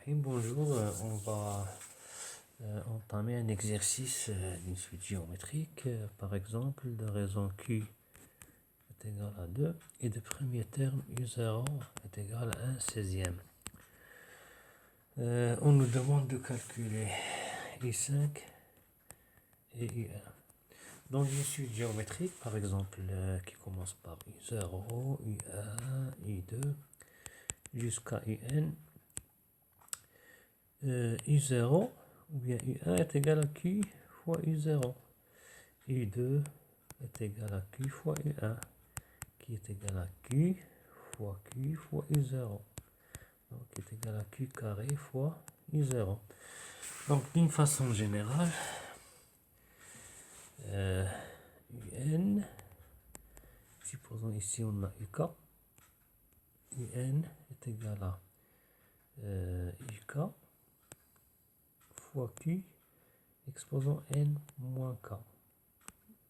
Bonjour, on va entamer un exercice d'une suite géométrique. Par exemple, de raison Q est égal à 2 et de premier terme U0 est égal à 1/16. On nous demande de calculer U5 et U1. Dans une suite géométrique, par exemple, qui commence par U0, U1, U2 jusqu'à UN, U0 ou bien U1 est égal à Q fois U0. U2 est égal à Q fois U1, qui est égal à Q fois U0. Donc, est égal à Q carré fois U0. Donc, d'une façon générale, UN, supposons ici on a UK, UN est égal à UK fois Q, exposant N moins K.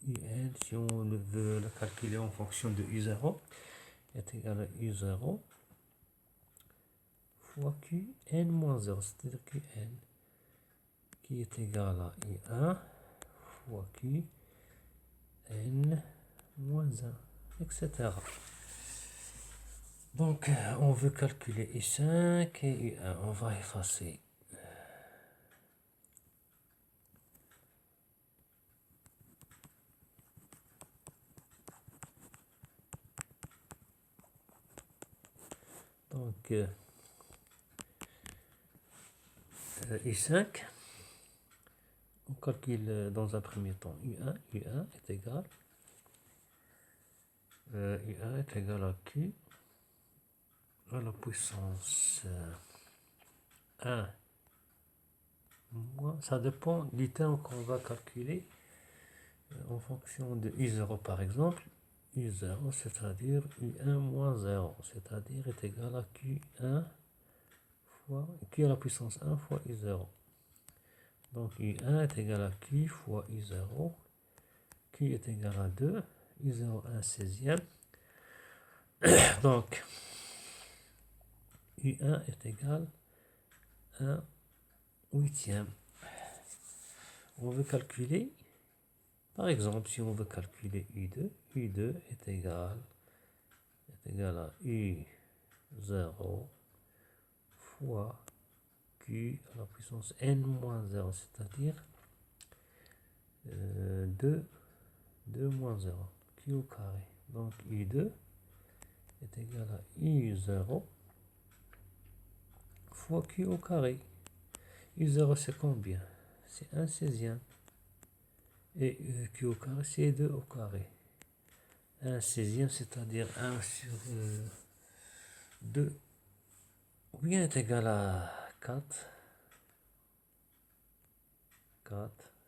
UN, si on veut le calculer en fonction de U0, est égal à U0 fois Qn moins 0, c'est-à-dire Qn, qui est égal à U1 fois Qn moins 1, etc. Donc, on veut calculer U5 et U1. On va effacer. Donc, U5, on calcule dans un premier temps U1. U1 est égal. U1 est égal à Q à la puissance 1 moins. Ça dépend du terme qu'on va calculer en fonction de U0 par exemple. U0, c'est-à-dire U1 moins 0, c'est-à-dire est égal à Q1 fois Q à la puissance 1 fois U0. Donc U1 est égal à Q fois U0. Q est égal à 2. U0 1/16. Donc U1 est égal à 1/8. On veut calculer, par exemple, si on veut calculer U2, U2 est égal à U0 fois Q à la puissance n-0, c'est-à-dire 2 moins 0, Q au carré. Donc U2 est égal à U0 fois Q au carré. U0 c'est combien? C'est 1/16. Et Q au carré c'est 2 au carré. 1/16, c'est-à-dire 1 sur 2, ou bien est égal à 4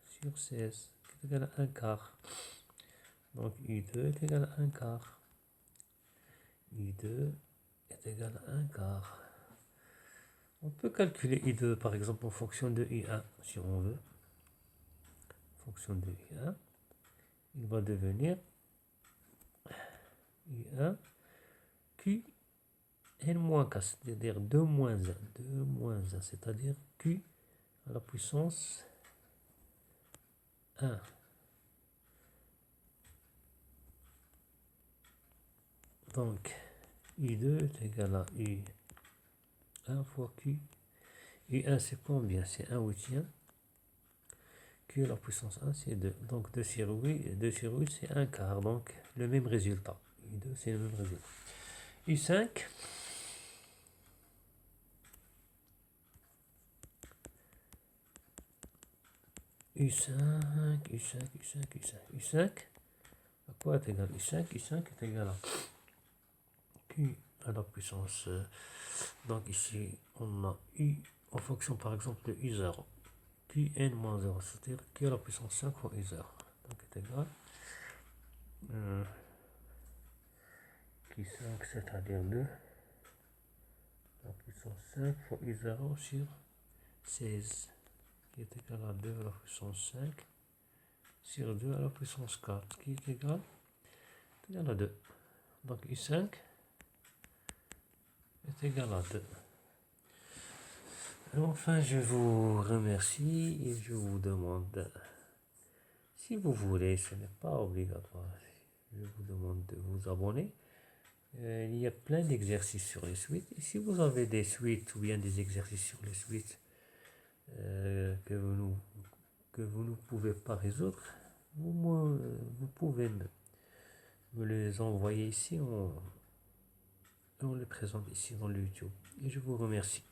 sur 16, qui est égal à 1 quart. Donc U2 est égal à 1 quart. U2 est égal à 1 quart. On peut calculer U2 par exemple en fonction de U1 si on veut. En fonction de U1, il va devenir U1 Q n-K, c'est-à-dire 2 moins 1. 2 moins 1, c'est-à-dire Q à la puissance 1. Donc U2 est égal à U1 fois Q. U1 c'est combien? C'est 1/8. Q à la puissance 1 c'est 2. Donc 2 sur 8 c'est 1 quart. Donc le même résultat. U2 c'est le même résultat. U5. U5 à quoi est égal U5? U5 est égal à Q à la puissance. Donc ici on a U en fonction par exemple de U0. Qn-0, c'est-à-dire Q à la puissance 5 fois U0. Donc est égal Q5, c'est-à-dire 2 à la puissance 5 fois U0 sur 16, qui est égal à 2 à la puissance 5 sur 2 à la puissance 4, qui est égal à 2. Donc U5 est égal à 2. Enfin, je vous remercie et je vous demande, si vous voulez, ce n'est pas obligatoire, je vous demande de vous abonner. Il y a plein d'exercices sur les suites. Et si vous avez des suites ou bien des exercices sur les suites que vous ne pouvez pas résoudre, vous pouvez me les envoyer ici. On les présente ici dans le YouTube. Et je vous remercie.